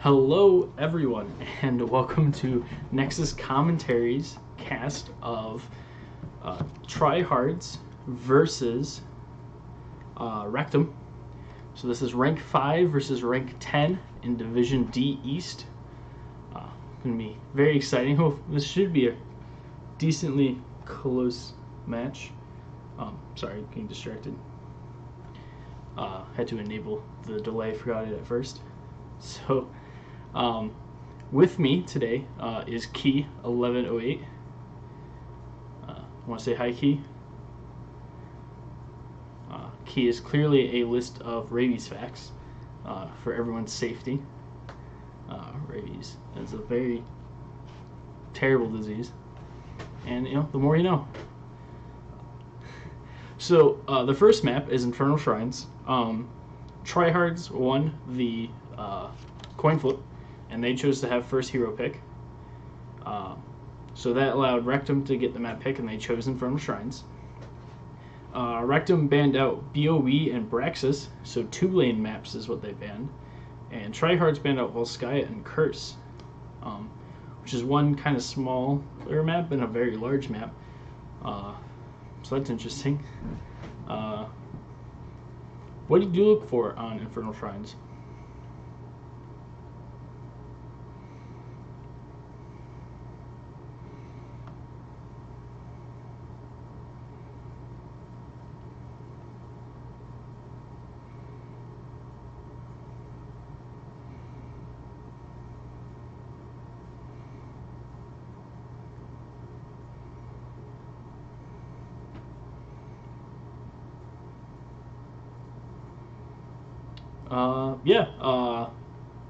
Hello, everyone, and welcome to Nexus Commentaries cast of Trihardz versus Rectum. So this is rank 5 versus rank 10 in Division D East. Going to be very exciting. This should be a decently close match. Sorry, getting distracted. Had to enable the delay, forgot it at first. So, with me today is Key 1108. Want to say hi, Key? Key is clearly a list of rabies facts for everyone's safety. Rabies is a very terrible disease, and the more you know. So the first map is Infernal Shrines. Trihardz won the coin flip, and they chose to have first hero pick. So that allowed Rectum to get the map pick, and they chose Infernal Shrines. Rectum banned out BOE and Braxis, so 2-lane maps is what they banned. And Trihardz banned out Volskaya and Curse, which is one kind of smaller map and a very large map. So that's interesting. What did you look for on Infernal Shrines?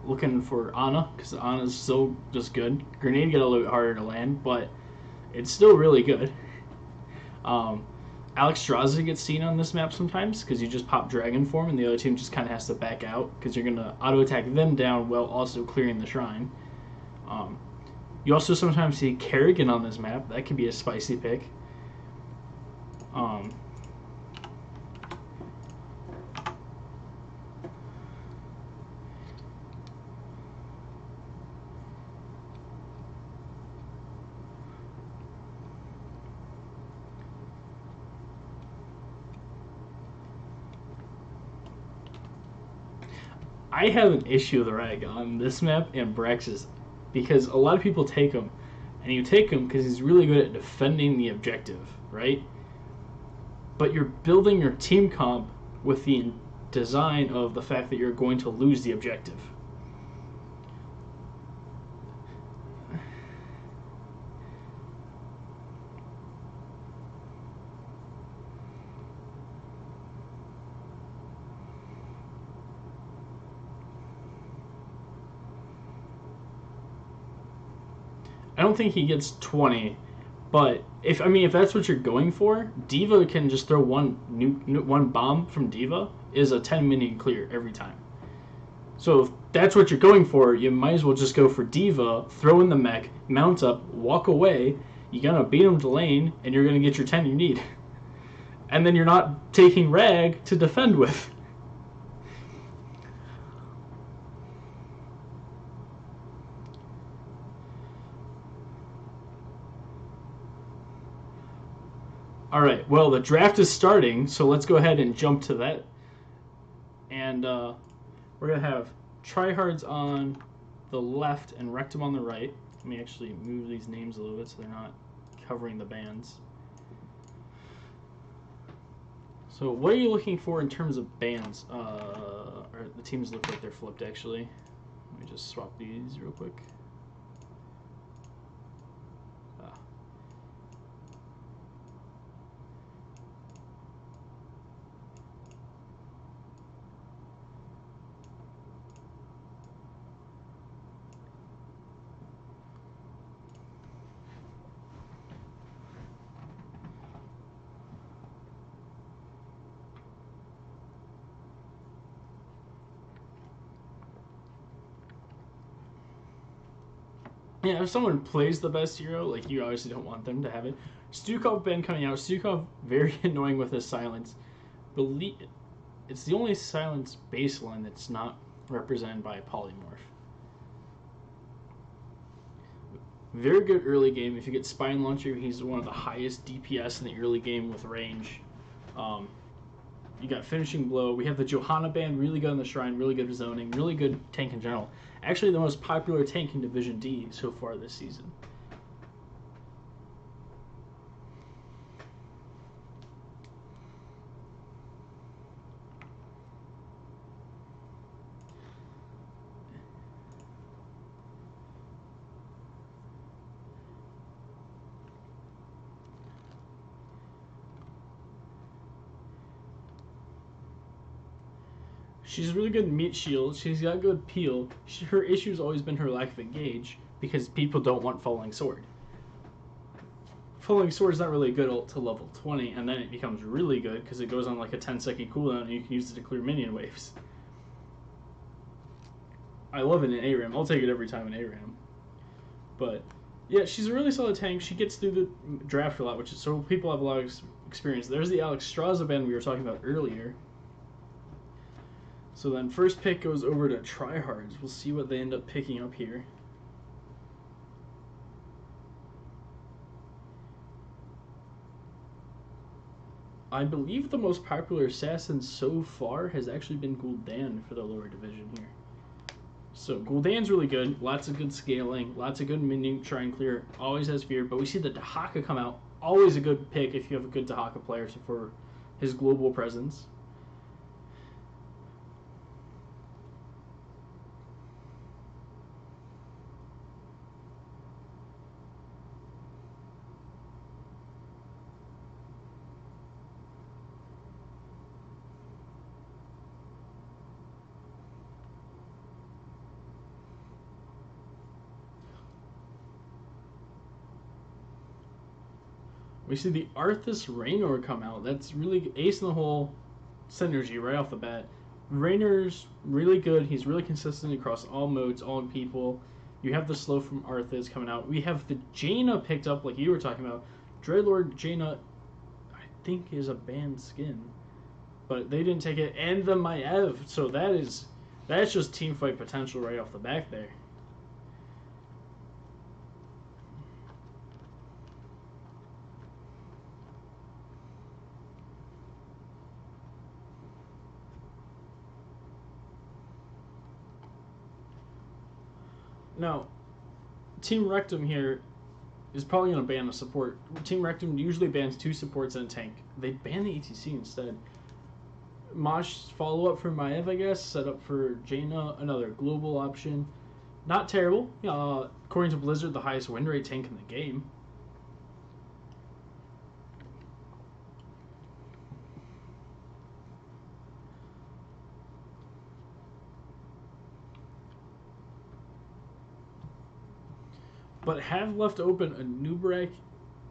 Looking for Ana, because Ana's still just good. Grenade got a little bit harder to land, but it's still really good. Alex Straza gets seen on this map sometimes, because you just pop Dragon Form, and the other team just kind of has to back out, because you're going to auto-attack them down while also clearing the shrine. You also sometimes see Kerrigan on this map. That could be a spicy pick. I have an issue with Rag on this map and Braxis, because a lot of people take him, and you take him because he's really good at defending the objective, right? But you're building your team comp with the design of the fact that you're going to lose the objective. I don't think he gets 20, but if that's what you're going for, D.Va can just throw one bomb from D.Va is a 10-minute clear every time. So if that's what you're going for, you might as well just go for D.Va, throw in the mech, mount up, walk away. You're gonna beat him to lane, and you're gonna get your 10 you need. And then you're not taking Rag to defend with. Alright, well, the draft is starting, so let's go ahead and jump to that. And we're going to have Trihardz on the left and Rectum on the right. Let me actually move these names a little bit so they're not covering the bands. So what are you looking for in terms of bands? The teams look like they're flipped, actually. Let me just swap these real quick. Yeah, if someone plays the best hero, like, you obviously don't want them to have it. Stukov been coming out. Stukov, very annoying with his silence. It's the only silence baseline that's not represented by a polymorph. Very good early game. If you get Spine Launcher, he's one of the highest DPS in the early game with range. You got Finishing Blow. We have the Johanna Band, really good on the Shrine, really good zoning, really good tank in general. Actually, the most popular tank in Division D so far this season. She's really good meat shield. She's got good peel. Her issue's always been her lack of engage because people don't want Falling Sword. Falling Sword is not really good to level 20, and then it becomes really good because it goes on like a 10-second cooldown and you can use it to clear minion waves. I love it in ARAM. I'll take it every time in ARAM. But yeah, she's a really solid tank. She gets through the draft a lot, which is so people have a lot of experience. There's the Alex Straza band we were talking about earlier. So then first pick goes over to Trihardz. We'll see what they end up picking up here. I believe the most popular assassin so far has actually been Gul'dan for the lower division here. So Gul'dan's really good, lots of good scaling, lots of good minion try and clear, always has fear, but we see the Dahaka come out, always a good pick if you have a good Dahaka player for his global presence. We see the Arthas Raynor come out. That's really ace in the hole synergy right off the bat. Raynor's really good. He's really consistent across all modes, all people. You have the slow from Arthas coming out. We have the Jaina picked up, like you were talking about. Dreadlord Jaina, I think, is a banned skin, but they didn't take it. And the Maiev, so that's just team fight potential right off the back there. Now, Team Rectum here is probably going to ban a support. Team Rectum usually bans 2 supports and a tank. They ban the ETC instead. Mosh follow-up for Maiev, I guess. Set up for Jaina, another global option. Not terrible. According to Blizzard, the highest win rate tank in the game. But have left open a Nubrek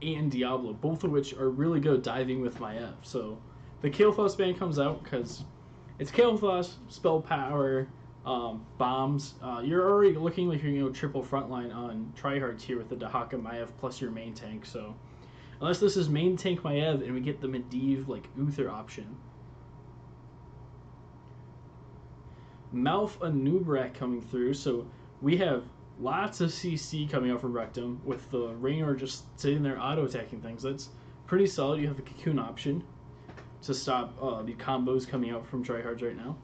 and Diablo, both of which are really good diving with Maiev. So the Kael'thas ban comes out because it's Kael'thas, spell power, bombs. You're already looking like you're triple frontline on Trihardz here with the Dahaka Maiev plus your main tank. So unless this is main tank Maiev and we get the Medivh like Uther option. Malf a Nubrek coming through, so we have lots of CC coming out from Rectum with the Raynor just sitting there auto-attacking things. That's pretty solid. You have the Cocoon option to stop the combos coming out from Trihardz right now.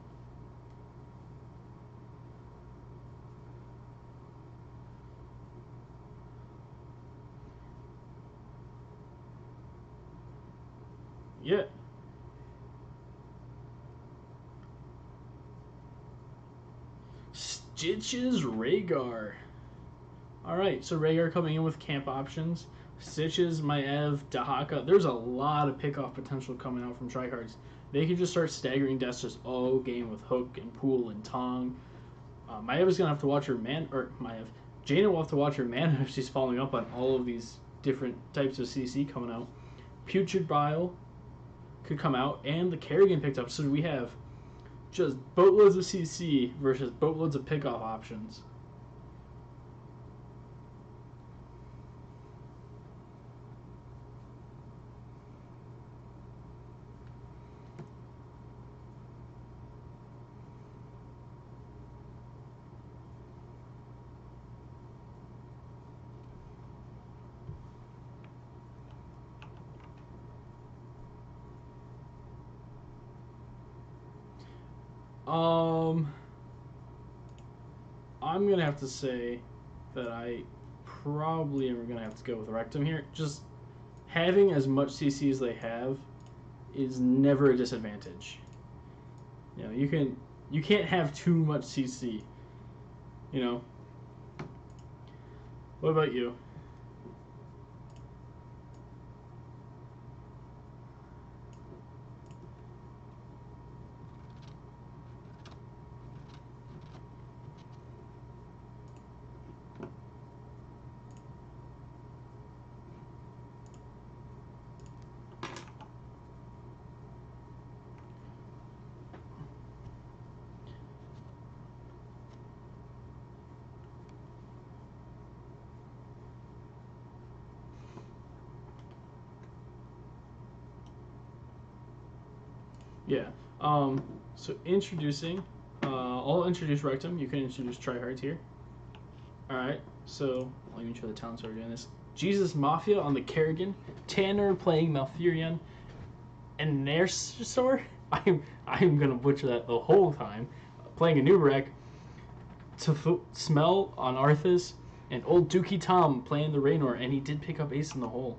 Yeah. Stitches Rhaegar. Alright, so Rhaegar coming in with camp options. Stitches, Maiev, Dahaka. There's a lot of pickoff potential coming out from Trihardz. They can just start staggering deaths just all game with Hook and Pool and Tong. Maiev is going to have to watch her Jaina will have to watch her mana if she's following up on all of these different types of CC coming out. Putrid Bile could come out, and the Kerrigan picked up, so we have just boatloads of CC versus boatloads of pickoff options. I'm gonna have to say that I probably am gonna have to go with Rectum here. Just having as much CC as they have is never a disadvantage. You know, you can't have too much CC. You know. What about you? Yeah. So introducing, I'll introduce Rectum. You can introduce Trihardz here. All right. So let me show the talents we're doing this. Jesus Mafia on the Kerrigan, Tanner playing Malfurion, and Nersaur. I'm gonna butcher that the whole time. Playing a Nubarek, to Smell on Arthas, and old Dookie Tom playing the Raynor, and he did pick up Ace in the Hole.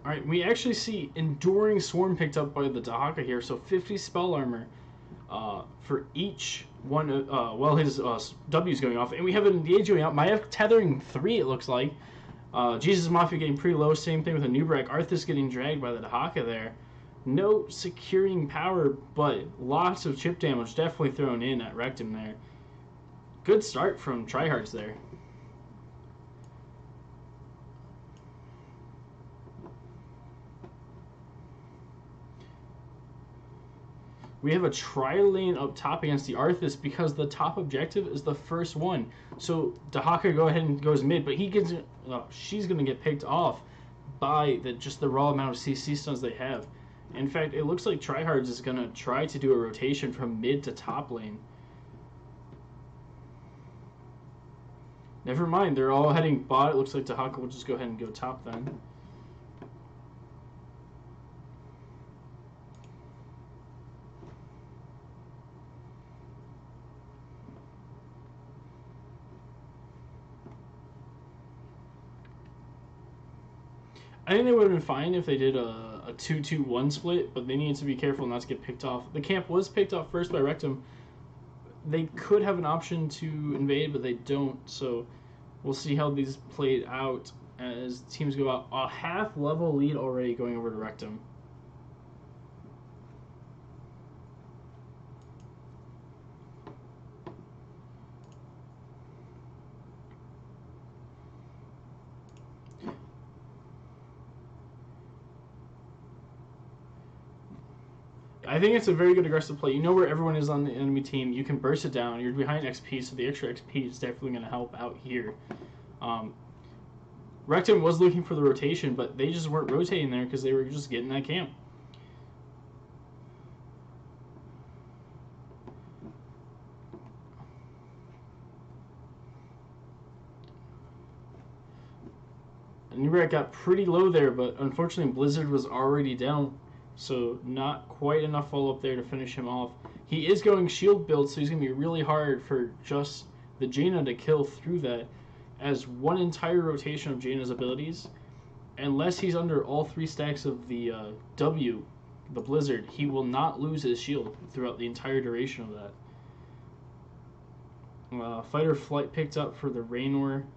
Alright, we actually see Enduring Swarm picked up by the Dahaka here, so 50 spell armor for each one while his W's going off. And we have an Engage going out. Maiev tethering 3, it looks like. Jesus Mafia getting pretty low, same thing with a Nubarek. Arthas getting dragged by the Dahaka there. No securing power, but lots of chip damage definitely thrown in at Rectum there. Good start from Trihardz there. We have a tri-lane up top against the Arthas because the top objective is the first one. So Dahaka go ahead and goes mid, but he gets she's gonna get picked off by just the raw amount of CC stuns they have. In fact, it looks like Trihardz is gonna try to do a rotation from mid to top lane. Never mind, they're all heading bot. It looks like Dahaka will just go ahead and go top then. I think they would have been fine if they did a 2-2-1 split, but they needed to be careful not to get picked off. The camp was picked off first by Rectum. They could have an option to invade, but they don't, so we'll see how these played out as teams go out. A half-level lead already going over to Rectum. I think it's a very good aggressive play. You know where everyone is on the enemy team. You can burst it down. You're behind XP, so the extra XP is definitely going to help out here. Rectum was looking for the rotation, but they just weren't rotating there because they were just getting that camp. Nubarek got pretty low there, but unfortunately Blizzard was already down. So not quite enough follow-up there to finish him off. He is going shield build, so he's going to be really hard for just the Jaina to kill through that, as one entire rotation of Jaina's abilities, unless he's under all 3 stacks of the W, the Blizzard, he will not lose his shield throughout the entire duration of that. Fighter Flight picked up for the Raynor,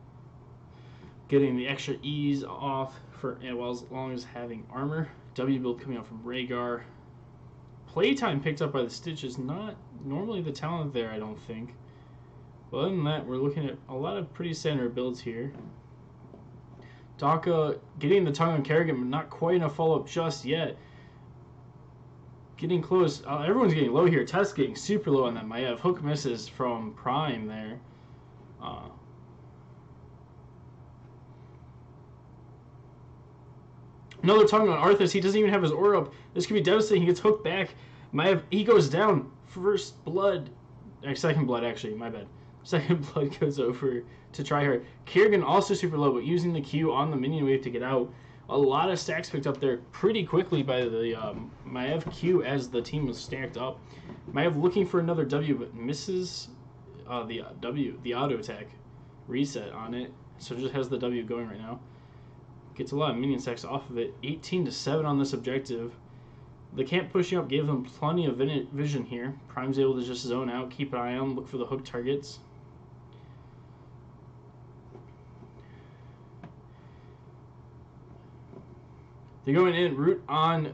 getting the extra ease off for as long as having armor. W build coming out from Rhaegar. Playtime picked up by the Stitch is not normally the talent there, I don't think. But other than that, we're looking at a lot of pretty standard builds here. Daka getting the tongue on Kerrigan, but not quite enough follow-up just yet. Getting close. Everyone's getting low here. Test getting super low on that Maiev. Hook misses from Prime there. Another tongue on Arthas. He doesn't even have his aura up. This could be devastating. He gets hooked back. Maiev, he goes down. First blood, second blood actually, my bad. Second blood goes over to Trihard. Kerrigan also super low, but using the Q on the minion wave to get out. A lot of stacks picked up there pretty quickly by the Maev Q as the team was stacked up. Maev looking for another W, but misses the auto attack reset on it, so just has the W going right now. Gets a lot of minion stacks off of it. 18-7 on this objective. The camp pushing up gave them plenty of vision here. Prime's able to just zone out, keep an eye on, look for the hook targets. They're going in, root on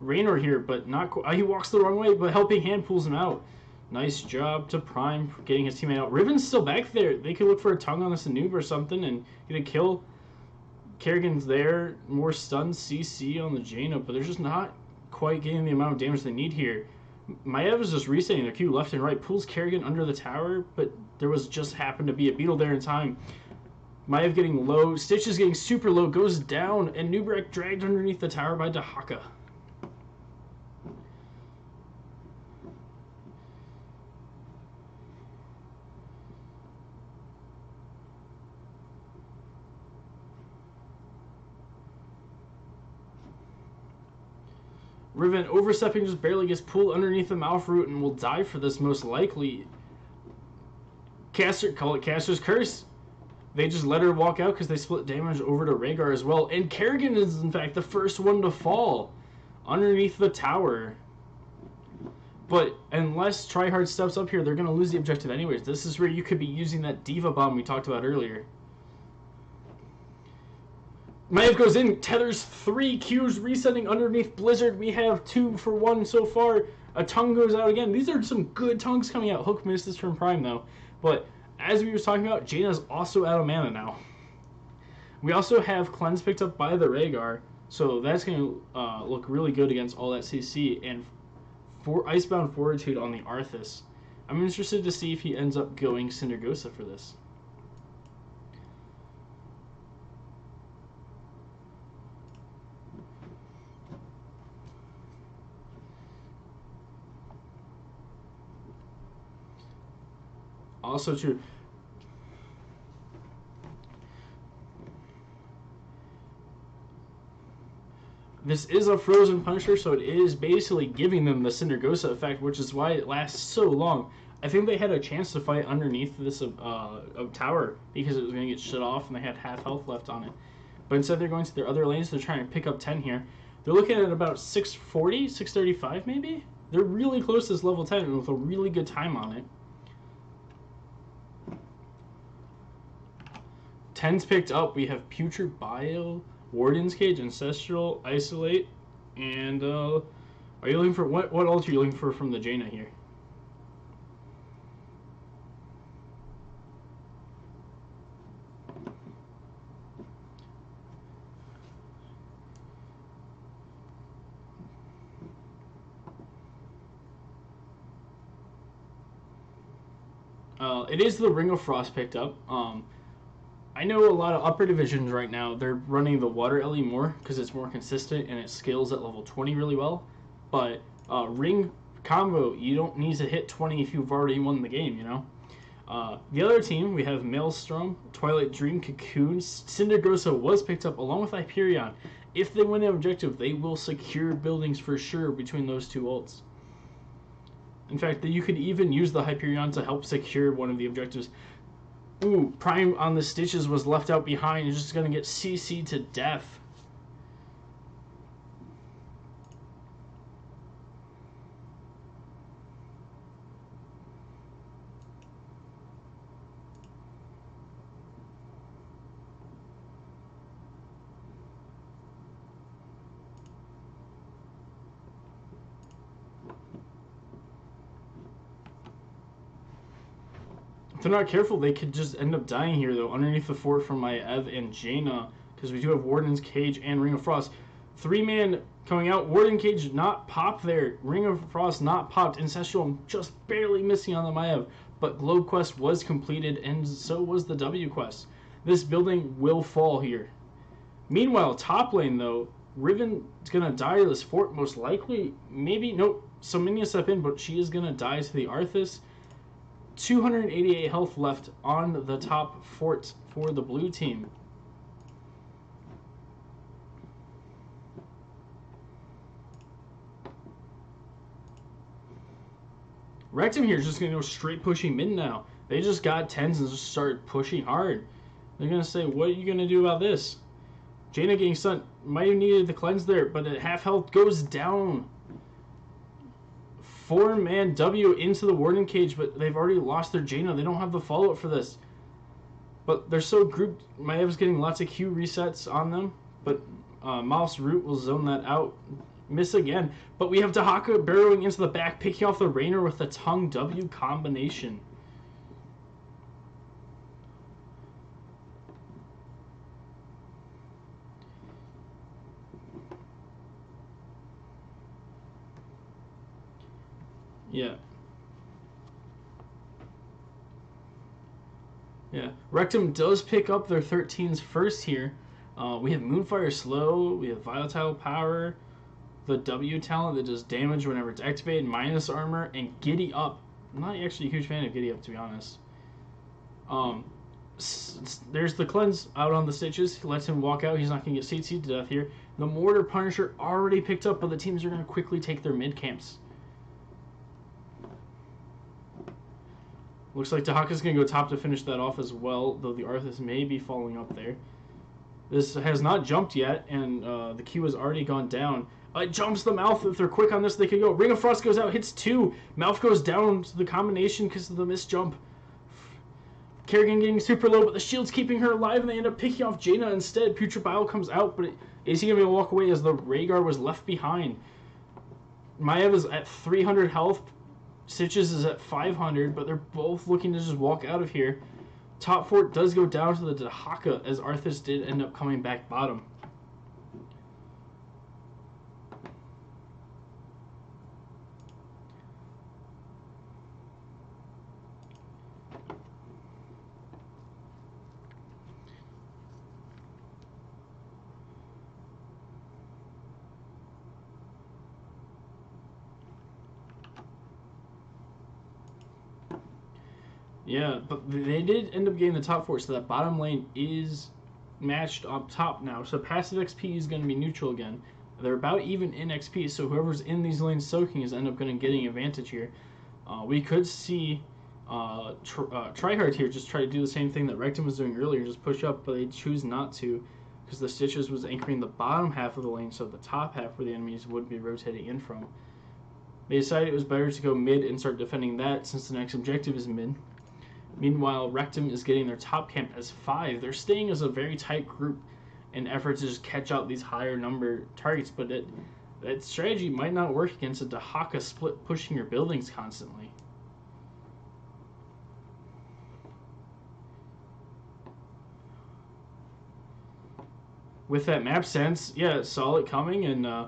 Raynor here, but not he walks the wrong way, but Helping Hand pulls him out. Nice job to Prime for getting his teammate out. Riven's still back there. They could look for a tongue on this noob or something and get a kill. Kerrigan's there, more stuns, CC on the Jaina, but they're just not quite getting the amount of damage they need here. Maev is just resetting their Q left and right, pulls Kerrigan under the tower, but there was just happened to be a beetle there in time. Maev getting low, Stitch is getting super low, goes down, and Nubrek dragged underneath the tower by Dahaka. Riven overstepping, just barely gets pulled underneath the mouth root and will die for this most likely. Caster, call it Caster's Curse. They just let her walk out because they split damage over to Rhaegar as well. And Kerrigan is, in fact, the first one to fall underneath the tower. But unless Trihardz steps up here, they're going to lose the objective anyways. This is where you could be using that Diva Bomb we talked about earlier. Maev goes in, tethers 3 Qs, resetting underneath Blizzard. We have 2 for 1 so far. A tongue goes out again. These are some good tongues coming out. Hook misses from Prime, though. But as we were talking about, Jaina's also out of mana now. We also have Cleanse picked up by the Rhaegar, so that's going to look really good against all that CC. And for Icebound Fortitude on the Arthas. I'm interested to see if he ends up going Syndergosa for this. Also true. This is a frozen Punisher, so it is basically giving them the Syndergosa effect, which is why it lasts so long. I think they had a chance to fight underneath this tower because it was going to get shut off and they had half health left on it. But instead they're going to their other lanes. They're trying to pick up 10 here. They're looking at about 640, 635 maybe? They're really close to this level 10 and with a really good time on it. 10's picked up. We have Putrid Bile, Warden's Cage, Ancestral, Isolate, and are you looking for what ult are you looking for from the Jaina here? It is the Ring of Frost picked up. I know a lot of upper divisions right now, they're running the Water Ellie more because it's more consistent and it scales at level 20 really well. But Ring combo, you don't need to hit 20 if you've already won the game, you know? The other team, we have Maelstrom, Twilight Dream, Cocoons. Syndergosa was picked up along with Hyperion. If they win the objective, they will secure buildings for sure between those two ults. In fact, you could even use the Hyperion to help secure one of the objectives. Ooh, Prime on the Stitches was left out behind. He's just going to get CC'd to death. If they're not careful, they could just end up dying here, though, underneath the fort from Maev and Jaina, because we do have Warden's Cage and Ring of Frost. 3-man coming out. Warden Cage not popped there. Ring of Frost not popped. Ancestral just barely missing on the Maev, but Globe Quest was completed, and so was the W Quest. This building will fall here. Meanwhile, top lane, though, Riven's gonna die to this fort most likely. Maybe nope. So Minia step in, but she is gonna die to the Arthas. 288 health left on the top fort for the blue team. Rectum here is just gonna go straight pushing mid now. They just got 10s and just started pushing hard. They're gonna say, what are you gonna do about this? Jaina getting stunned. Might have needed the cleanse there, but at half health goes down. 4-man W into the warden cage, but they've already lost their Jaina. They don't have the follow-up for this. But they're so grouped. Maev's getting lots of Q resets on them, but Mouse Root will zone that out. Miss again. But we have Dahaka barreling into the back, picking off the Rainer with the tongue W combination. Yeah. Yeah. Rectum does pick up their 13s first here. We have Moonfire Slow, we have Volatile Power, the W talent that does damage whenever it's activated, minus armor, and Giddy Up. I'm not actually a huge fan of Giddy Up, to be honest. There's the cleanse out on the Stitches. He lets him walk out. He's not going to get CC'd to death here. The Mortar Punisher already picked up, but the teams are going to quickly take their mid camps. Looks like Dahaka's going to go top to finish that off as well, though the Arthas may be following up there. This has not jumped yet, and the Q has already gone down. It jumps the Mouth. If they're quick on this, they can go. Ring of Frost goes out, hits 2. Mouth goes down to the combination because of the missed jump. Kerrigan getting super low, but the shield's keeping her alive, and they end up picking off Jaina instead. Putrid Bile comes out, but is he going to be able to walk away as the Rhaegar was left behind? Maiev is at 300 health. Stitches is at 500, but they're both looking to just walk out of here. Top fort does go down to the Dahaka, as Arthas did end up coming back bottom. Yeah, but they did end up getting the top 4, so that bottom lane is matched up top now. So passive XP is going to be neutral again. They're about even in XP, so whoever's in these lanes soaking is end up going to getting advantage here. We could see trihardz here just try to do the same thing that Rectum was doing earlier, just push up, but they choose not to because the Stitches was anchoring the bottom half of the lane, so the top half where the enemies would be rotating in from. They decided it was better to go mid and start defending that since the next objective is mid. Meanwhile, Rectum is getting their top camp as 5. They're staying as a very tight group in effort to just catch out these higher number targets, but that strategy might not work against a Dahaka split pushing your buildings constantly. With that map sense, yeah, saw it coming, and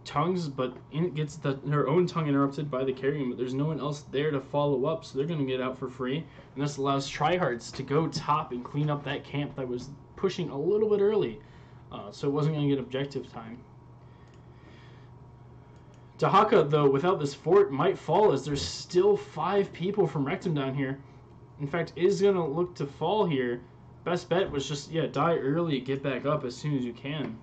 tongues, but gets her own tongue interrupted by the carrion, but there's no one else there to follow up, so they're going to get out for free, and this allows trihardz to go top and clean up that camp that was pushing a little bit early, so it wasn't going to get objective time. Dahaka, though, without this fort, might fall as there's still 5 people from Rectum down here. In fact, is going to look to fall here. Best bet was just, yeah, die early, get back up as soon as you can.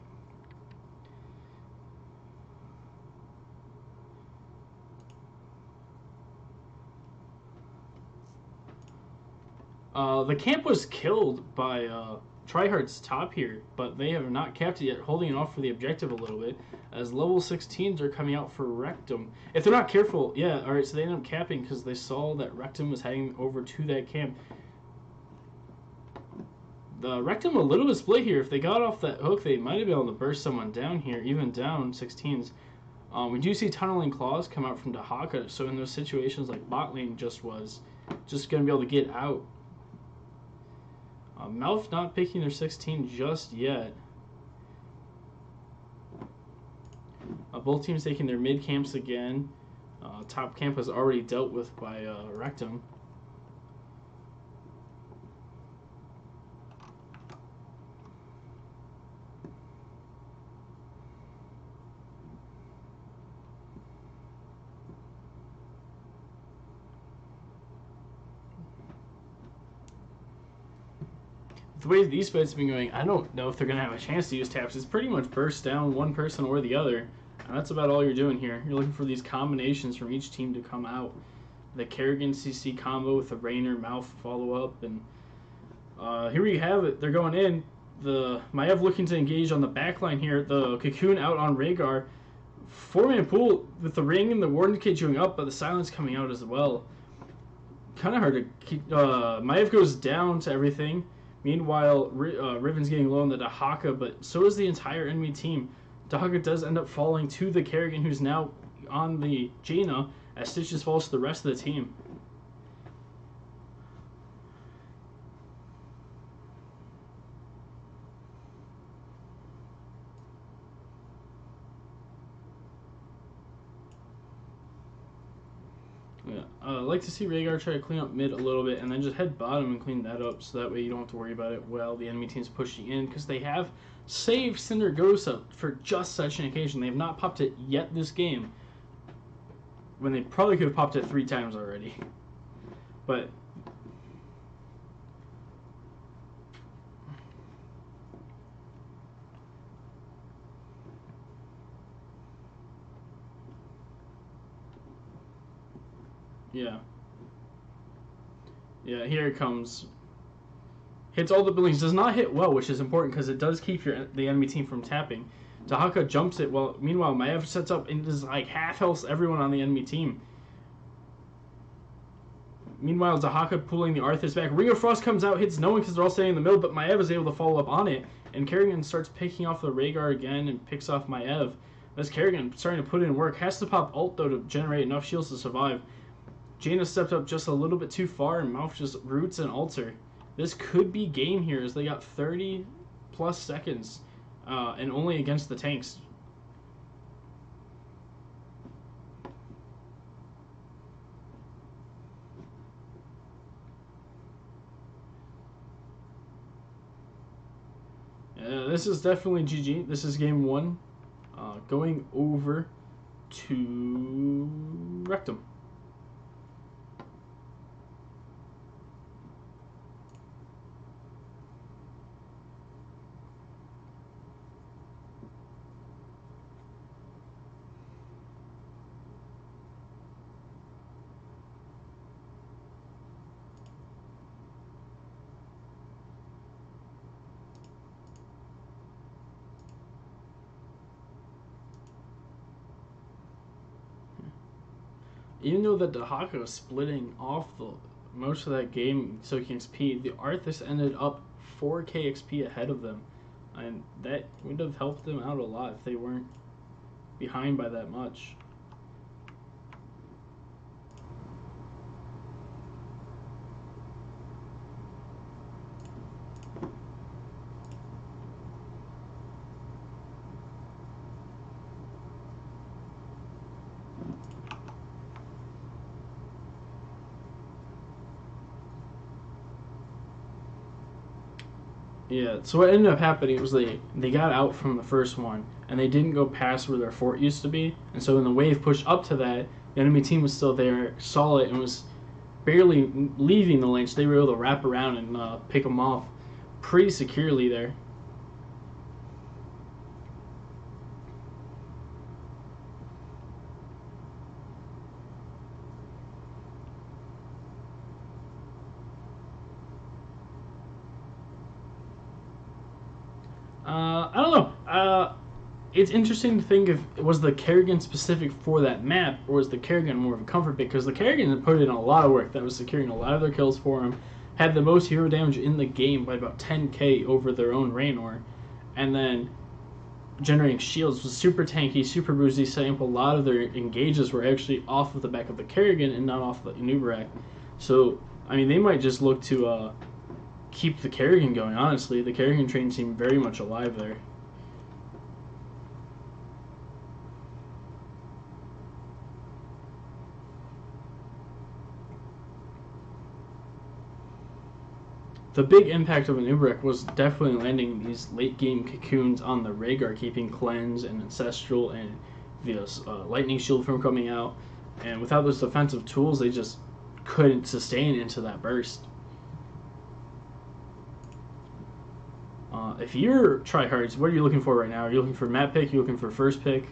The camp was killed by trihardz top here, but they have not capped it yet, holding it off for the objective a little bit, as level 16s are coming out for Rectum. If they're not careful, yeah, alright, so they end up capping because they saw that Rectum was heading over to that camp. The Rectum a little bit split here. If they got off that hook, they might have been able to burst someone down here, even down 16s. We do see Tunneling Claws come out from Dahaka, so in those situations like bot lane just was, just going to be able to get out. Mouth not picking their 16 just yet. Both teams taking their mid camps again. Top camp was already dealt with by Rectum. the way these fights have been going, I don't know if they're going to have a chance to use taps. It's pretty much burst down one person or the other. And that's about all you're doing here. You're looking for these combinations from each team to come out. The Kerrigan CC combo with the Rainer mouth follow-up. And here we have it. They're going in. The Maiev looking to engage on the back line here. The Cocoon out on Rhaegar. 4-man pool with the ring and the Warden Kid chewing up, but the silence coming out as well. Kind of hard to keep. Maiev goes down to everything. Meanwhile, Riven's getting low on the Dahaka, but so is the entire enemy team. Dahaka does end up falling to the Kerrigan, who's now on the Jaina, as Stitches falls to the rest of the team. Yeah, I'd like to see Rhaegar try to clean up mid a little bit and then just head bottom and clean that up so that way you don't have to worry about it while the enemy team's pushing in, because they have saved Cindergosa for just such an occasion. They have not popped it yet this game, when they probably could have popped it 3 times already. But yeah. Yeah, here it comes. Hits all the buildings. Does not hit well, which is important because it does keep the enemy team from tapping. Dahaka jumps it. Well, meanwhile, Maiev sets up and does like half health everyone on the enemy team. Meanwhile, Dahaka pulling the Arthas back. Ring of Frost comes out, hits no one because they're all staying in the middle, but Maiev is able to follow up on it. And Kerrigan starts picking off the Rhaegar again and picks off Maiev. As Kerrigan starting to put in work. Has to pop ult, though, to generate enough shields to survive. Jaina stepped up just a little bit too far, and Mouth just roots and alter. This could be game here, as they got 30 plus seconds, and only against the tanks. This is definitely GG. This is game 1. Going over to Rectum. Even though the Dahaka was splitting off most of that game soaking XP, the Arthas ended up 4k XP ahead of them. And that would have helped them out a lot if they weren't behind by that much. Yeah, so what ended up happening was they got out from the first one, and they didn't go past where their fort used to be, and so when the wave pushed up to that, the enemy team was still there, saw it, and was barely leaving the lane, so they were able to wrap around and pick them off pretty securely there. I don't know. It's interesting to think if was the Kerrigan specific for that map, or was the Kerrigan more of a comfort pick? Because the Kerrigan had put in a lot of work. That was securing a lot of their kills for him. Had the most hero damage in the game by about 10k over their own Raynor. And then generating shields was super tanky, super boosty, setting up a lot of their engages were actually off of the back of the Kerrigan and not off the Nubarak. So, I mean, they might just look to keep the Kerrigan going, honestly. The Kerrigan train seemed very much alive there. The big impact of an Ubrek was definitely landing these late game cocoons on the Rhaegar, keeping Cleanse and Ancestral and the Lightning Shield from coming out. And without those defensive tools, they just couldn't sustain into that burst. If you're tryhards, what are you looking for right now? Are you looking for map pick? Are you looking for first pick?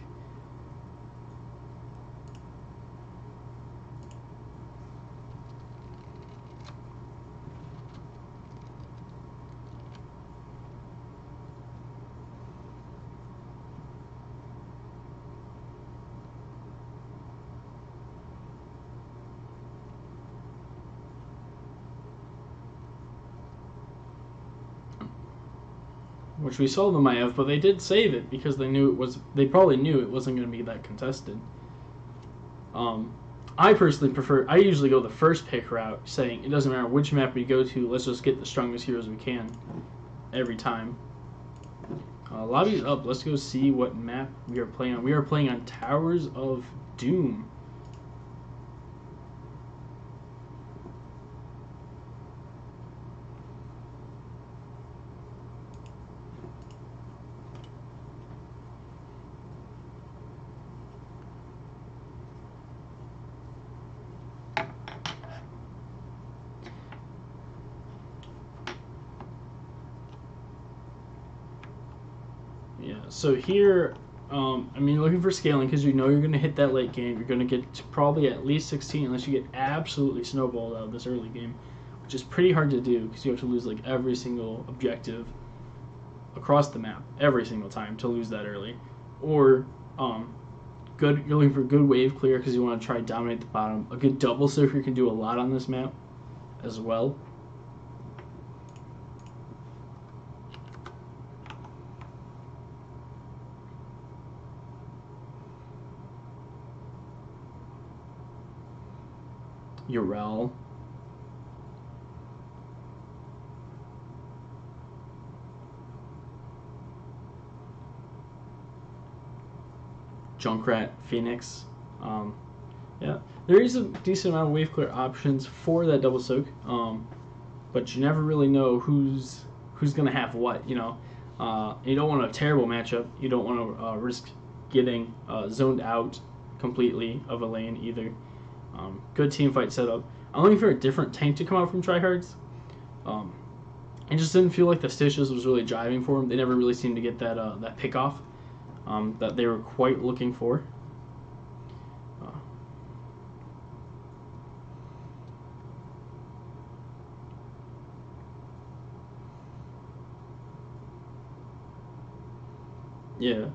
Which we sold them IF, but they did save it because they knew it was. They probably knew it wasn't going to be that contested. I personally prefer. I usually go the first pick route, saying it doesn't matter which map we go to. Let's just get the strongest heroes we can every time. Lobby's up. Let's go see what map we are playing on. We are playing on Towers of Doom. Yeah, so here, I mean, looking for scaling because you know you're going to hit that late game. You're going to get to probably at least 16 unless you get absolutely snowballed out of this early game, which is pretty hard to do because you have to lose like every single objective across the map every single time to lose that early. Or, you're looking for good wave clear because you want to try to dominate the bottom. A good double surfer can do a lot on this map as well. Urel. Junkrat, Phoenix. Yeah, there is a decent amount of wave clear options for that double soak, but you never really know who's gonna have what. You don't want a terrible matchup. You don't want to risk getting zoned out completely of a lane either. Good team fight setup. I'm looking for a different tank to come out from tryhards. It just didn't feel like the Stitches was really driving for them. They never really seemed to get that pick off that they were quite looking for. Yeah.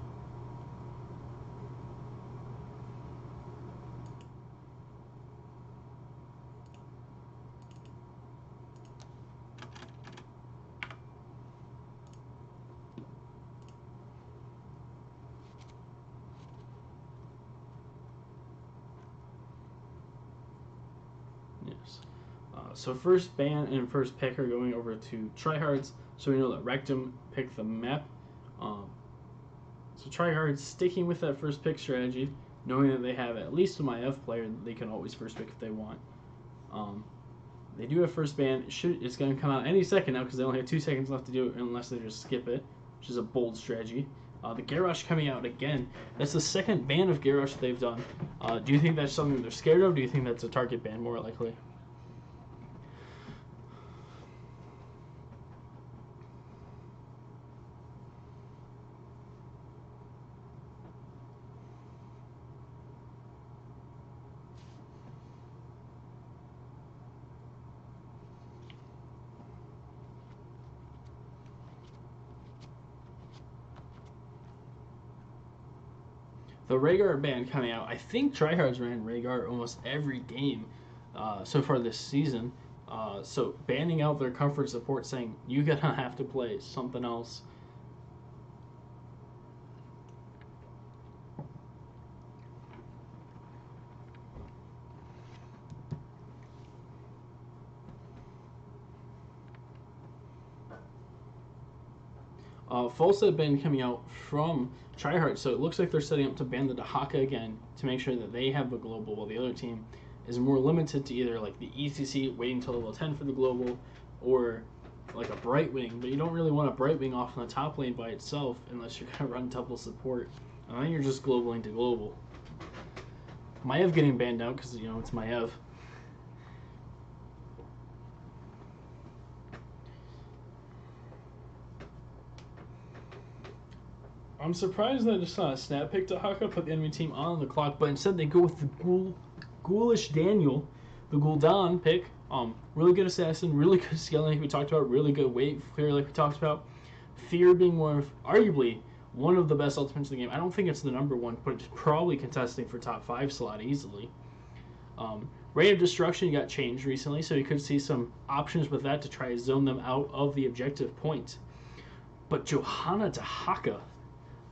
Yes. So first ban and first pick are going over to tryhards. So we know that Rectum picked the map. So tryhards sticking with that first pick strategy, knowing that they have at least a MyF player that they can always first pick if they want. They do have first ban. It's going to come out any second now because they only have 2 seconds left to do it unless they just skip it, which is a bold strategy. The Garrosh coming out again. That's the second ban of Garrosh they've done. Do you think that's something they're scared of? Do you think that's a target ban more likely? The Rhaegar ban coming out. I think tryhards ran Rhaegar almost every game so far this season. So banning out their comfort support, saying you're gonna have to play something else. Falsa ban coming out from tryhard, so it looks like they're setting up to ban the Dahaka again to make sure that they have a global, while the other team is more limited to either like the ECC waiting until level 10 for the global, or like a Brightwing. But you don't really want a Brightwing off in the top lane by itself unless you're gonna run double support, and then you're just globaling to global. Maiev getting banned out because it's Maiev. I'm surprised that it's not a snap pick to Haka, put the enemy team on the clock, but instead they go with the Ghoulish Daniel, the Gul'dan pick. Really good assassin, really good scaling like we talked about, really good weight clear like we talked about. Fear being arguably one of the best ultimates in the game. I don't think it's the number one, but it's probably contesting for top 5 slot easily. Ray of Destruction got changed recently, so you could see some options with that to try to zone them out of the objective point. But Johanna to Haka,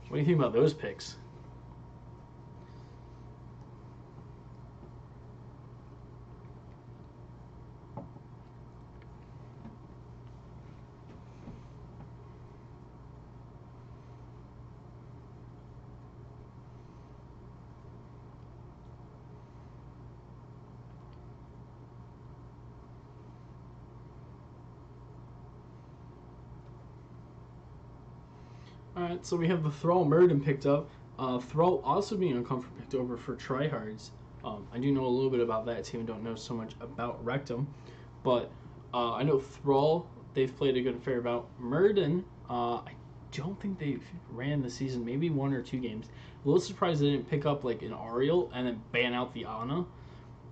what do you think about those picks? Alright, so we have the Thrall Murden picked up. Thrall also being uncomfortable picked over for trihardz. I do know a little bit about that team, don't know so much about Rectum. But I know Thrall, they've played a good fair about. Murden, I don't think they ran the season, maybe 1 or 2 games. A little surprised they didn't pick up like an Ariel and then ban out the Ana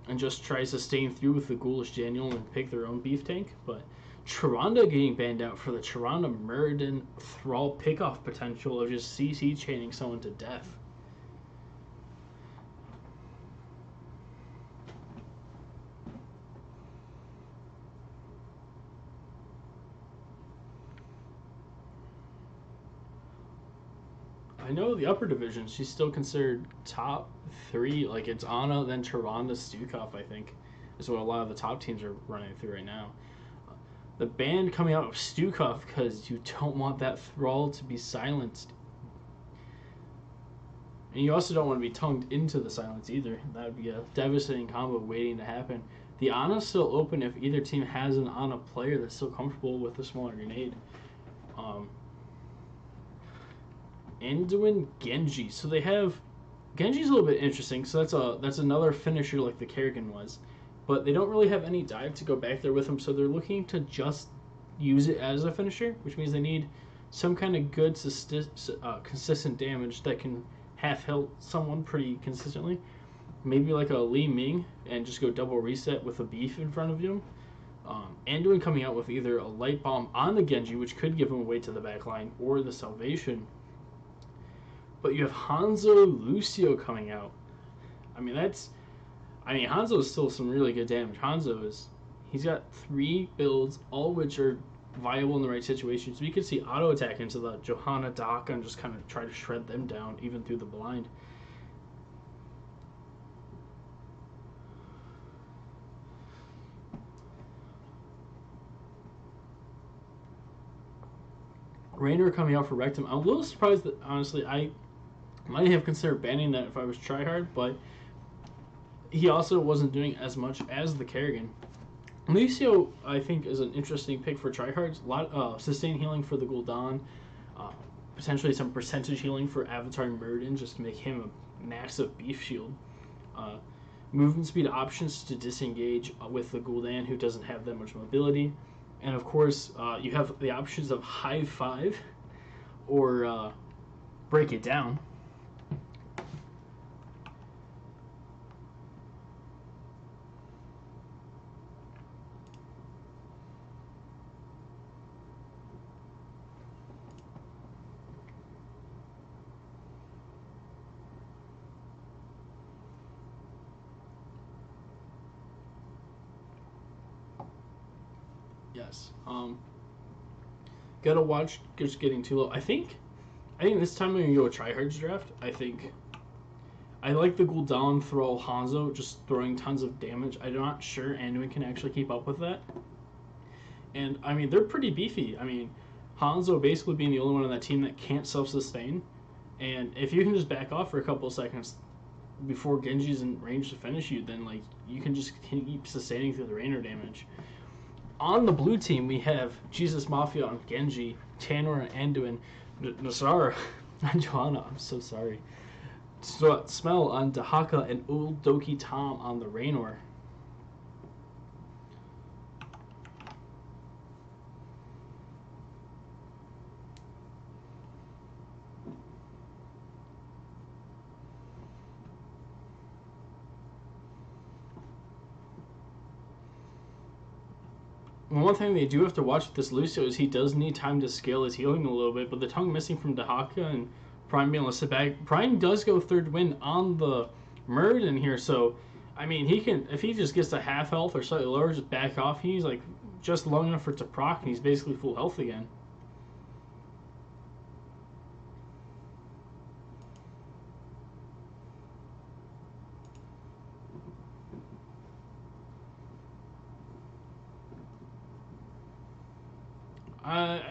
and just try to sustain through with the Ghoulish Daniel and pick their own beef tank. But Tyrande getting banned out for the Tyrande Murden Thrall pickoff potential of just CC chaining someone to death. I know the upper division, she's still considered top 3. Like it's Ana, then Tyrande, Stukov, I think, is what a lot of the top teams are running through right now. The ban coming out of Stukov because you don't want that Thrall to be silenced. And you also don't want to be tongued into the silence either. That would be a devastating combo waiting to happen. The Ana's still open if either team has an Ana player that's still comfortable with a smaller grenade. Anduin Genji. So they have Genji's a little bit interesting. So that's another finisher like the Kerrigan was, but they don't really have any dive to go back there with him. So they're looking to just use it as a finisher, which means they need some kind of good consistent damage that can half heal someone pretty consistently. Maybe like a Li Ming and just go double reset with a beef in front of you. Anduin coming out with either a light bomb on the Genji, which could give him away to the back line, or the salvation. But you have Hanzo Lucio coming out. Hanzo is still some really good damage. He's got 3 builds, all which are viable in the right situation. So you could see auto attack into the Johanna Daka and just kind of try to shred them down even through the blind. Raynor coming out for Rectum. I'm a little surprised that, honestly, I might have considered banning that if I was tryhard, but he also wasn't doing as much as the Kerrigan. Lucio, I think, is an interesting pick for tryhards. A lot sustain healing for the Gul'dan, potentially some percentage healing for Avatar Murden, just to make him a massive beef shield. Movement speed options to disengage with the Gul'dan, who doesn't have that much mobility. And of course, you have the options of High 5 or Break It Down. Yes. Gotta watch just getting too low. I think this time I'm gonna go with tryhards draft. I like the Gul'dan Thrall Hanzo just throwing tons of damage. I'm not sure Anduin can actually keep up with that. And they're pretty beefy. Hanzo basically being the only one on that team that can't self-sustain. And if you can just back off for a couple of seconds before Genji's in range to finish you, then you can just keep sustaining through the Raynor damage. On the blue team, we have Jesus Mafia on Genji, Tanner and Anduin, Nasara on Johanna. I'm so sorry. Smell on Dahaka and Old Doki Tom on the Raynor. one thing they do have to watch with this Lucio is he does need time to scale his healing a little bit, but the tongue missing from Dahaka and Prime being able to sit back. Prime does go third win on the Muradin here, so I mean he can, if he just gets to half health or slightly lower, just back off. He's like just low enough for it to proc, and he's basically full health again.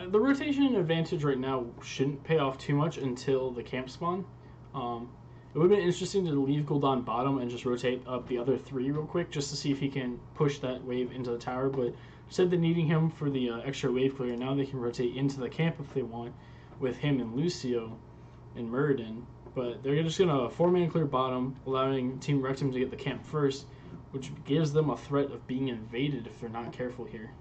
The rotation advantage right now shouldn't pay off too much until the camp spawn. It would have been interesting to leave Gul'dan bottom and just rotate up the other three real quick just to see if he can push that wave into the tower, but instead of needing him for the extra wave clear, now they can rotate into the camp if they want with him and Lucio and Muradin. But they're just going to 4-man clear bottom, allowing Team Rectum to get the camp first, which gives them a threat of being invaded if they're not careful here.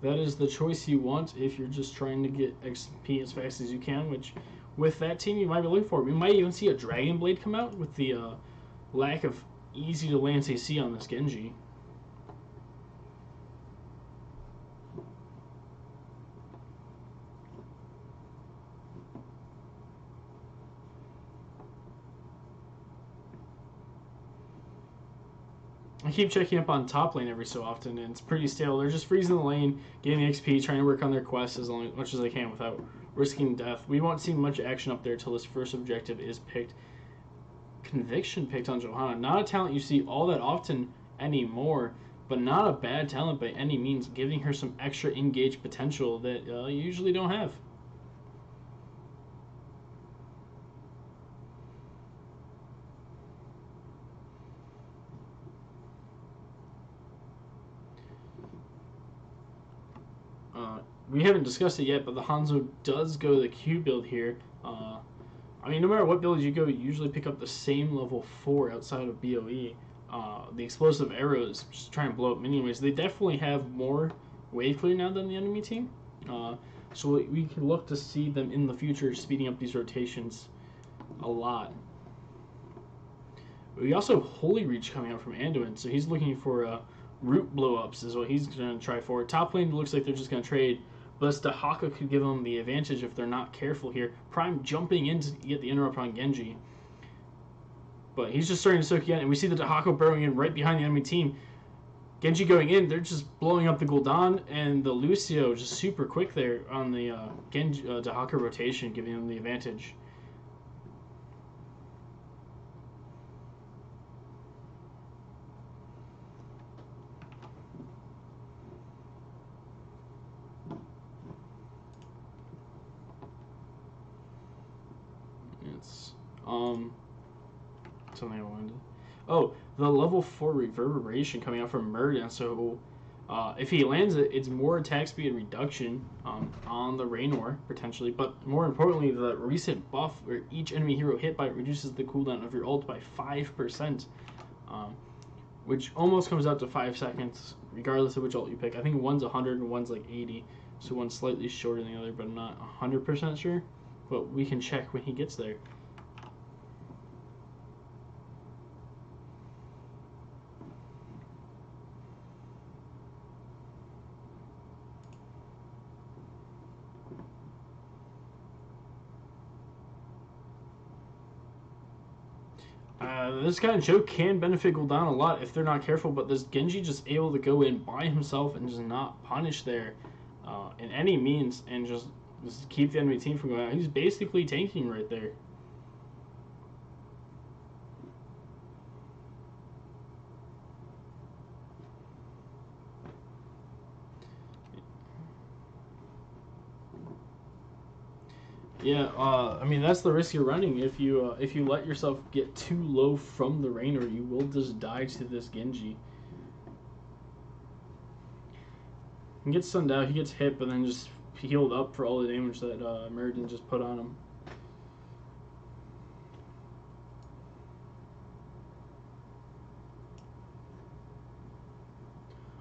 That is the choice you want if you're just trying to get XP as fast as you can, which with that team you might be looking for. We might even see a Dragon Blade come out with the lack of easy to land CC on this Genji. I keep checking up on top lane every so often, and it's pretty stale. They're just freezing the lane, getting the XP, trying to work on their quests as much as they can without risking death. We won't see much action up there until this first objective is picked. Conviction picked on Johanna. Not a talent you see all that often anymore, but not a bad talent by any means, giving her some extra engaged potential that you usually don't have. We haven't discussed it yet, but the Hanzo does go the Q build here. I mean, no matter what build you go, you usually pick up the same level 4 outside of BOE. The explosive arrows, just try and blow up minion waves. They definitely have more wave clear now than the enemy team. So we can look to see them in the future speeding up these rotations a lot. We also have Holy Reach coming out from Anduin, so he's looking for root blow-ups is what he's going to try for. Top lane looks like they're just going to trade, but Dahaka could give them the advantage if they're not careful here. Prime jumping in to get the interrupt on Genji. But he's just starting to soak again, and we see the Dahaka burrowing in right behind the enemy team. Genji going in, they're just blowing up the Gul'dan, and the Lucio just super quick there on the Dahaka rotation, giving them the advantage. It's something I wanted. Oh, the level 4 reverberation coming out from Muradin. So if he lands it, it's more attack speed reduction on the Raynor potentially, but more importantly, the recent buff where each enemy hero hit by it reduces the cooldown of your ult by 5%, which almost comes out to 5 seconds regardless of which ult you pick. I think one's 100 and one's like 80, so one's slightly shorter than the other, but I'm not 100% sure. But we can check when he gets there. This kind of joke can benefit Gul'dan a lot if they're not careful, but this Genji just able to go in by himself and just not punish there in any means and just keep the enemy team from going out. He's basically tanking right there. Yeah, I mean that's the risk you're running. If you let yourself get too low from the Raynor, you will just die to this Genji. He gets stunned out, he gets hit, but then just healed up for all the damage that Muradin just put on him.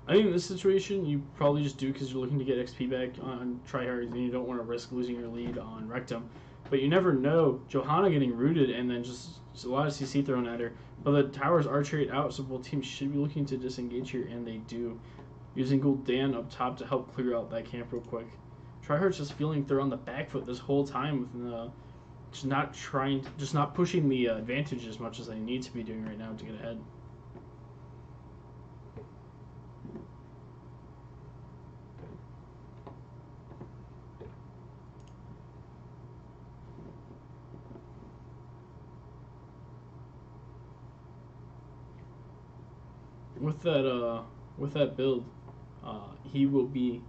I think in this situation, you probably just do because you're looking to get XP back on trihardz, and you don't want to risk losing your lead on rectum. But you never know. Johanna getting rooted and then just a lot of CC thrown at her. But the towers are traded out, so both teams should be looking to disengage here, and they do. Using Gul'dan up top to help clear out that camp real quick. trihardz just feeling they're on the back foot this whole time with just not pushing the advantage as much as they need to be doing right now to get ahead. With that build, he will be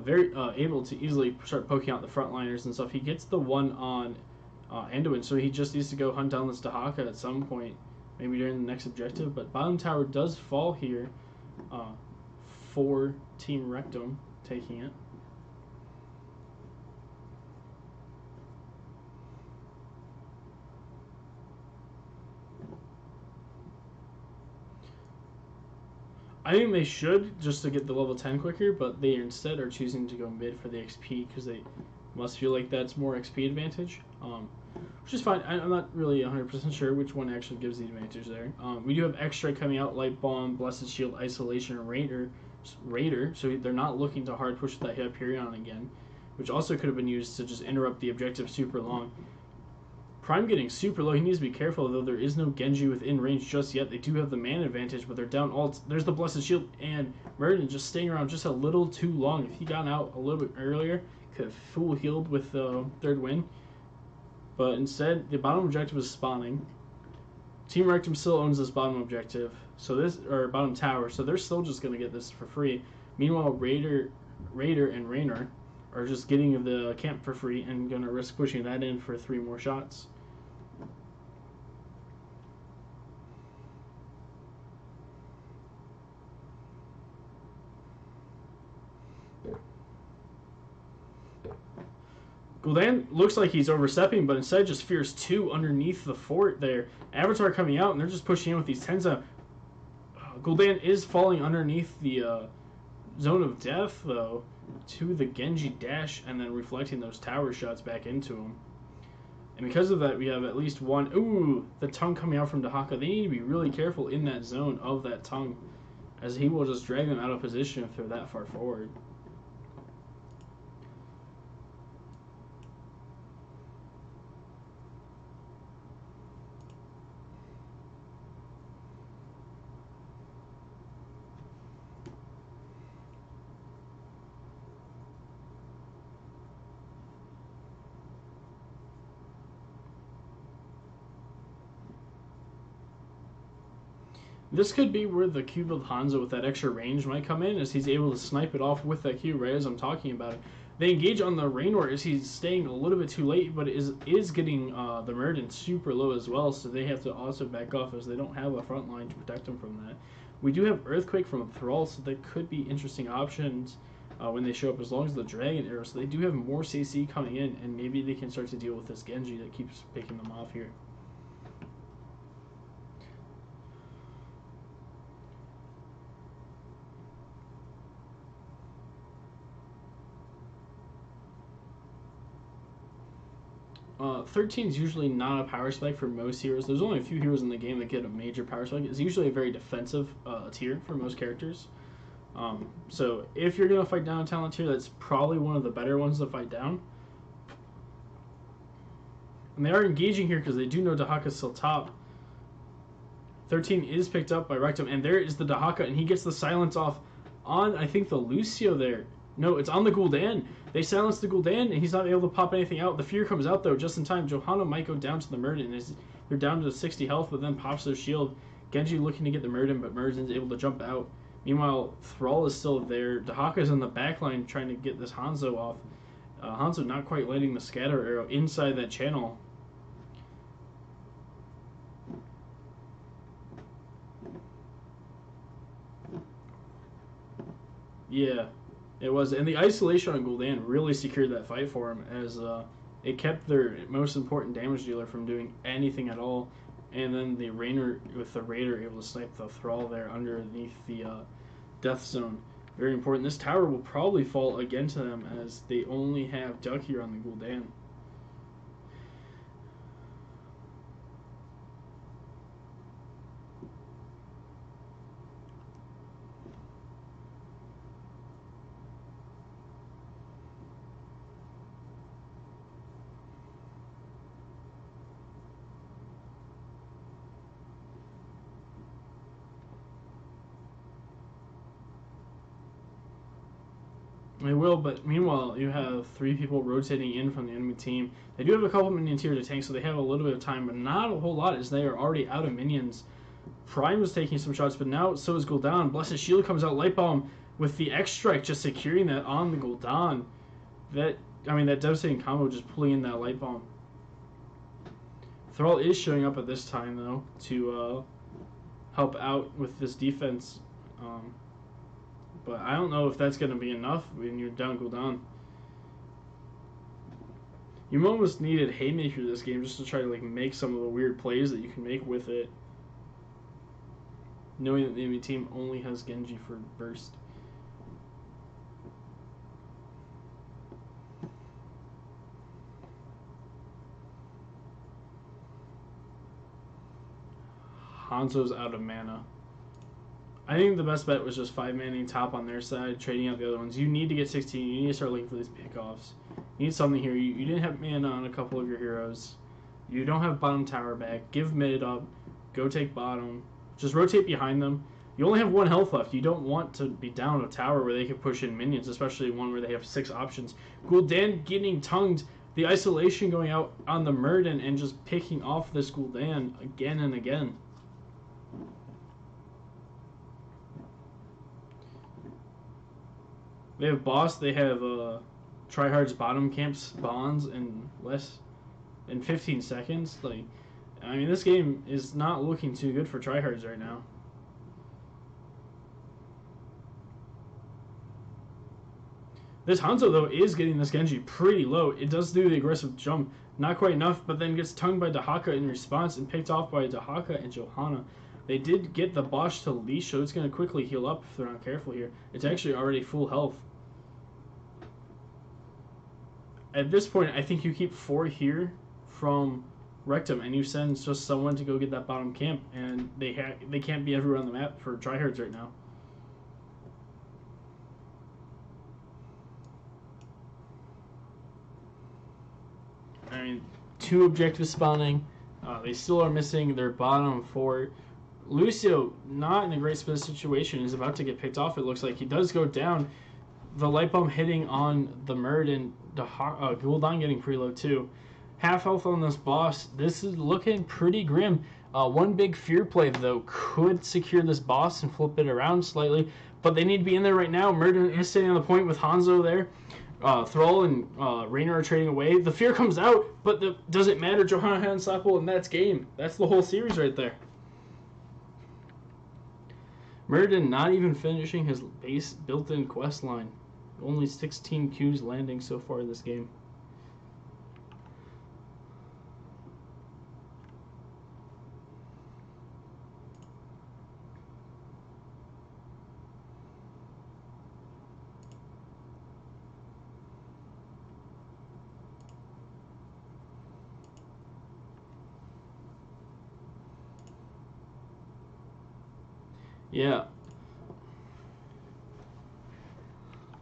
very able to easily start poking out the frontliners and stuff. He gets the one on Anduin, so he just needs to go hunt down this Dahaka at some point, maybe during the next objective. But bottom tower does fall here for Team Rectum taking it. I think they should, just to get the level 10 quicker, but they instead are choosing to go mid for the XP because they must feel like that's more XP advantage, which is fine. I'm not really 100% sure which one actually gives the advantage there. We do have extra coming out, Light Bomb, Blessed Shield, Isolation, and Raider, so they're not looking to hard push that Hyperion again, which also could have been used to just interrupt the objective super long. Prime getting super low. He needs to be careful, though there is no Genji within range just yet. They do have the man advantage, but they're down alt. There's the Blessed Shield, and Meriden just staying around just a little too long. If he got out a little bit earlier, could have full healed with the third win. But instead, the bottom objective is spawning. Team Rectum still owns this bottom objective, or bottom tower, so they're still just going to get this for free. Meanwhile, Raider and Raynor are just getting the camp for free and going to risk pushing that in for 3 more shots. Gul'dan looks like he's overstepping, but instead just fears 2 underneath the fort there. Avatar coming out, and they're just pushing in with these 10s. Gul'dan is falling underneath the zone of death, though, to the Genji dash, and then reflecting those tower shots back into him. And because of that, we have at least one. Ooh, the tongue coming out from Dahaka. They need to be really careful in that zone of that tongue, as he will just drag them out of position if they're that far forward. This could be where the Q build Hanzo with that extra range might come in, as he's able to snipe it off with that Q right as I'm talking about it. They engage on the Raynor as he's staying a little bit too late, but is getting the Meriden super low as well, so they have to also back off as they don't have a front line to protect them from that. We do have Earthquake from Thrall, so there could be interesting options when they show up, as long as the Dragon Arrow. So they do have more CC coming in, and maybe they can start to deal with this Genji that keeps picking them off here. 13 is usually not a power spike for most heroes. There's only a few heroes in the game that get a major power spike. It's usually a very defensive tier for most characters. So if you're going to fight down a talent tier, that's probably one of the better ones to fight down. And they are engaging here because they do know Dahaka's still top. 13 is picked up by Rectum, and there is the Dahaka, and he gets the silence off on, I think, the Lucio there. No, it's on the Gul'dan. They silence the Gul'dan, and he's not able to pop anything out. The Fear comes out, though, just in time. Johanna might go down to the Meriden. They're down to 60 health, but then pops their shield. Genji looking to get the Meriden, but Meriden's able to jump out. Meanwhile, Thrall is still there. Dahaka's in the backline trying to get this Hanzo off. Hanzo not quite landing the scatter arrow inside that channel. Yeah, it was. And the isolation on Gul'dan really secured that fight for him, as it kept their most important damage dealer from doing anything at all. And then the Raynor with the Raider able to snipe the Thrall there underneath the Death Zone. Very important. This tower will probably fall again to them as they only have Duck here on the Gul'dan. They will, but meanwhile, you have 3 people rotating in from the enemy team. They do have a couple minions here to tank, so they have a little bit of time, but not a whole lot as they are already out of minions. Prime was taking some shots, but now so is Gul'dan. Blessed Shield comes out, Light Bomb with the X Strike, just securing that on the Gul'dan. That devastating combo, just pulling in that Light Bomb. Thrall is showing up at this time, though, to help out with this defense. But I don't know if that's going to be enough when you're down Gul'dan. You almost needed Haymaker this game just to try to make some of the weird plays that you can make with it. Knowing that the enemy team only has Genji for burst. Hanzo's out of mana. I think the best bet was just 5-manning top on their side, trading out the other ones. You need to get 16. You need to start looking for these pickoffs. You need something here. You didn't have mana on a couple of your heroes. You don't have bottom tower back. Give mid up. Go take bottom. Just rotate behind them. You only have 1 health left. You don't want to be down a tower where they can push in minions, especially one where they have 6 options. Gul'dan getting tongued. The isolation going out on the Murden and just picking off this Gul'dan again and again. They have boss. They have trihardz bottom camp spawns in less than 15 seconds. This game is not looking too good for trihardz right now. This Hanzo, though, is getting this Genji pretty low. It does do the aggressive jump. Not quite enough, but then gets tongued by Dahaka in response and picked off by Dahaka and Johanna. They did get the Bosch to leash, so it's going to quickly heal up if they're not careful here. It's actually already full health. At this point, I think you keep 4 here from Rectum, and you send just someone to go get that bottom camp, and they can't be everywhere on the map for trihardz right now. I mean, 2 objectives spawning. They still are missing their bottom 4. Lucio, not in a great situation, is about to get picked off. It looks like he does go down. The light bomb hitting on the Murd and Gul'dan getting pretty low too. Half health on this boss. This is looking pretty grim. One big fear play though could secure this boss and flip it around slightly, but they need to be in there right now. Murd is sitting on the point with Hanzo there. Thrall and Raynor are trading away. The fear comes out, but doesn't matter. Johanna had unstoppable, and that's game. That's the whole series right there. Murden not even finishing his base built-in quest line. Only 16 Qs landing so far this game. Yeah.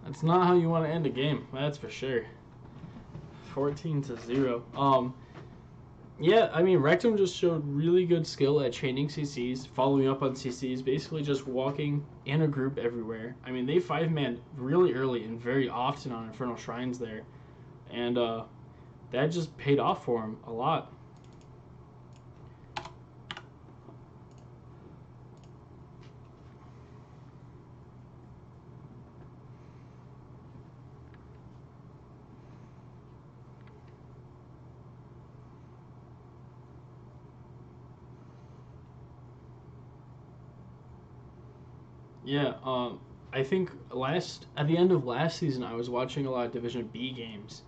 That's not how you want to end a game, that's for sure. 14-0. Yeah, I mean, Rectum just showed really good skill at chaining CCs, following up on CCs, basically just walking in a group everywhere. I mean, they 5-manned really early and very often on Infernal Shrines there. And that just paid off for him a lot. Yeah, I think at the end of last season, I was watching a lot of Division B games,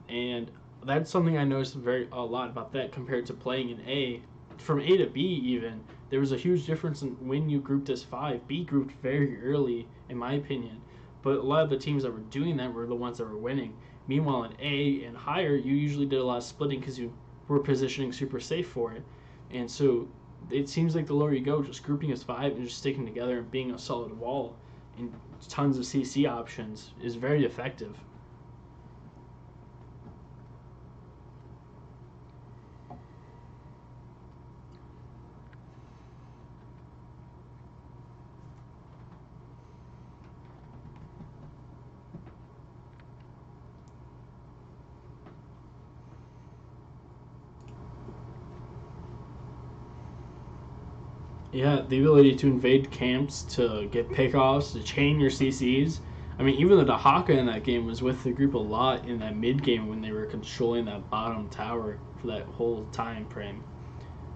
and that's something I noticed a lot about that compared to playing in A, from A to B even. There was a huge difference in when you grouped as 5. B grouped very early, in my opinion, but a lot of the teams that were doing that were the ones that were winning. Meanwhile, in A and higher, you usually did a lot of splitting because you were positioning super safe for it. And so it seems like the lower you go, just grouping as 5 and just sticking together and being a solid wall and tons of CC options is very effective. Yeah, the ability to invade camps, to get pickoffs, to chain your CCs. I mean, even the Dahaka in that game was with the group a lot in that mid game when they were controlling that bottom tower for that whole time frame.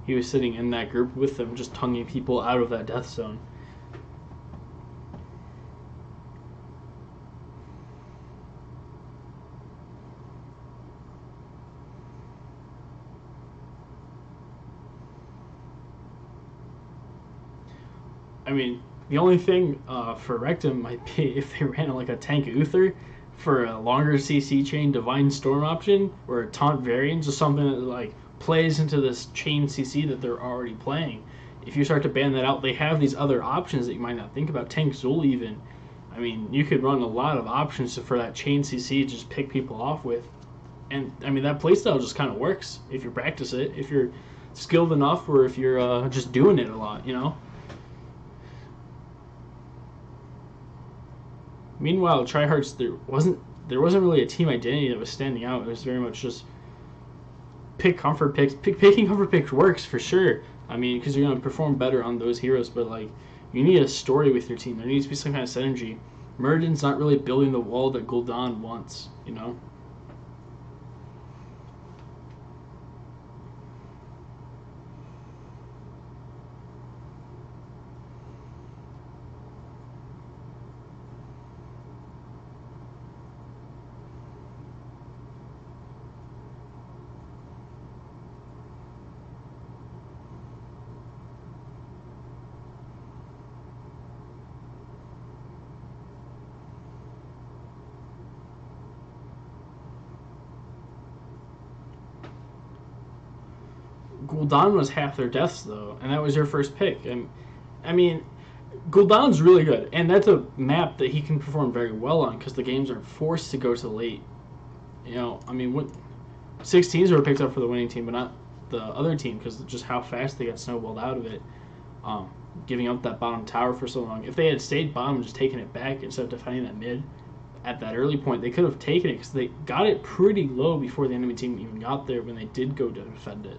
He was sitting in that group with them, just tonguing people out of that death zone. I mean, the only thing for Rectum might be if they ran like a tank Uther for a longer CC chain Divine Storm option or a taunt variant, just something that like plays into this chain CC that they're already playing. If you start to ban that out, they have these other options that you might not think about. Tank Zul even. I mean, you could run a lot of options for that chain CC to just pick people off with. And I mean, that playstyle just kind of works if you practice it, if you're skilled enough, or if you're just doing it a lot, you know? Meanwhile, trihardz there wasn't really a team identity that was standing out. It was very much just pick comfort picks. Picking comfort picks works for sure. I mean, because you're gonna perform better on those heroes, but like you need a story with your team. There needs to be some kind of synergy. Muradin's not really building the wall that Gul'dan wants, you know. Gul'dan was half their deaths though, and that was your first pick. And I mean, Gul'dan's really good, and that's a map that he can perform very well on because the games are forced to go to late. You know, I mean, what 16s were picked up for the winning team, but not the other team because just how fast they got snowballed out of it, giving up that bottom tower for so long. If they had stayed bottom and just taken it back instead of defending that mid at that early point, they could have taken it because they got it pretty low before the enemy team even got there when they did go to defend it.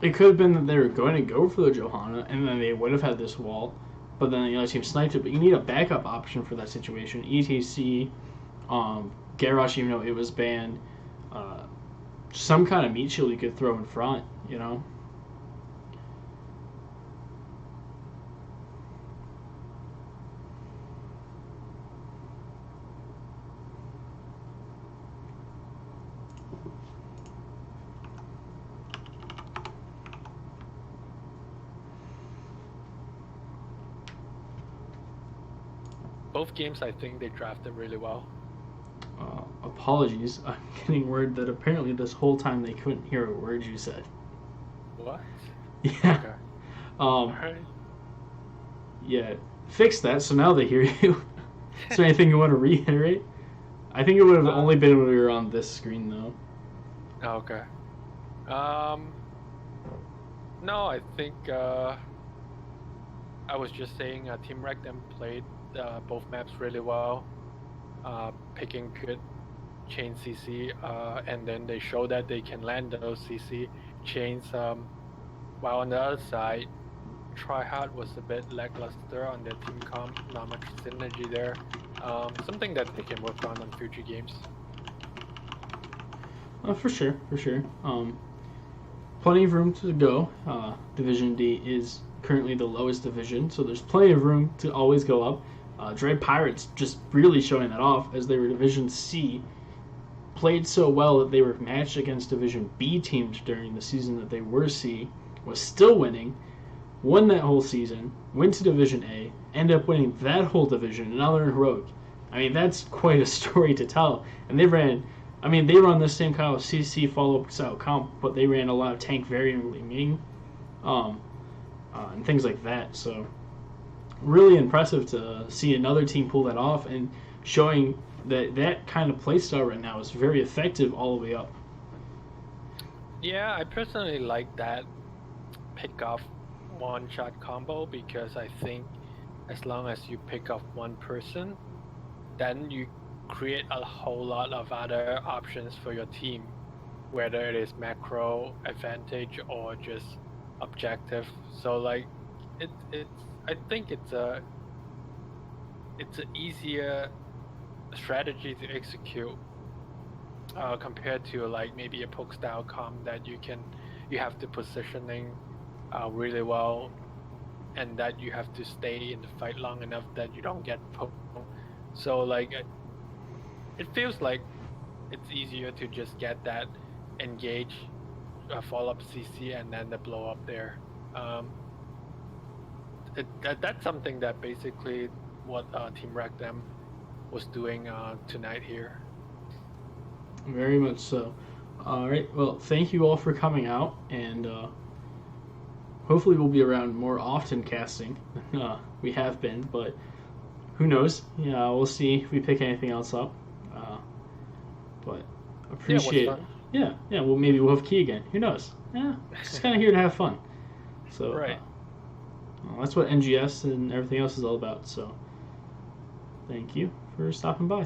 It could have been that they were going to go for the Johanna, and then they would have had this wall, but then the other team sniped it. But you need a backup option for that situation. ETC, Garrosh, even though it was banned, some kind of meat shield you could throw in front, you know? Both games, I think they drafted really well. Apologies, I'm getting word that apparently this whole time they couldn't hear a word you said. What? Yeah. Okay. Alright. Yeah, fix that so now they hear you. Is there anything you want to reiterate? I think it would have only been when we were on this screen, though. Okay. No, I think I was just saying Team Rekt played both maps really well, picking good chain CC, and then they show that they can land those CC chains. While on the other side, trihardz was a bit lackluster on their team comp, not much synergy there. Something that they can work on future games. For sure, for sure. Plenty of room to go. Division D is currently the lowest division, so there's plenty of room to always go up. Dread Pirates just really showing that off as they were Division C, played so well that they were matched against Division B teams during the season that they were C, was still winning, won that whole season, went to Division A, ended up winning that whole division, and now they're in Heroic. I mean, that's quite a story to tell. And they run the same kind of CC follow-up style comp, but they ran a lot of tank variant and things like that. So really impressive to see another team pull that off and showing that kind of playstyle right now is very effective all the way up. Yeah, I personally like that pick off one-shot combo because I think as long as you pick off one person, then you create a whole lot of other options for your team, whether it is macro advantage or just objective. So like I think it's an easier strategy to execute compared to like maybe a poke style comp that you have the positioning really well, and that you have to stay in the fight long enough that you don't get poked. So like it feels like it's easier to just get that engage, follow up CC, and then the blow up there. That's something that basically what Team Rekt was doing tonight here. Very much so. All right. Well, thank you all for coming out, and hopefully we'll be around more often casting than we have been. But who knows? Yeah, we'll see if we pick anything else up. But appreciate it. Yeah. Well, maybe we'll have Key again. Who knows? Yeah, just kind of here to have fun. So right. Well, that's what NGS and everything else is all about. So thank you for stopping by.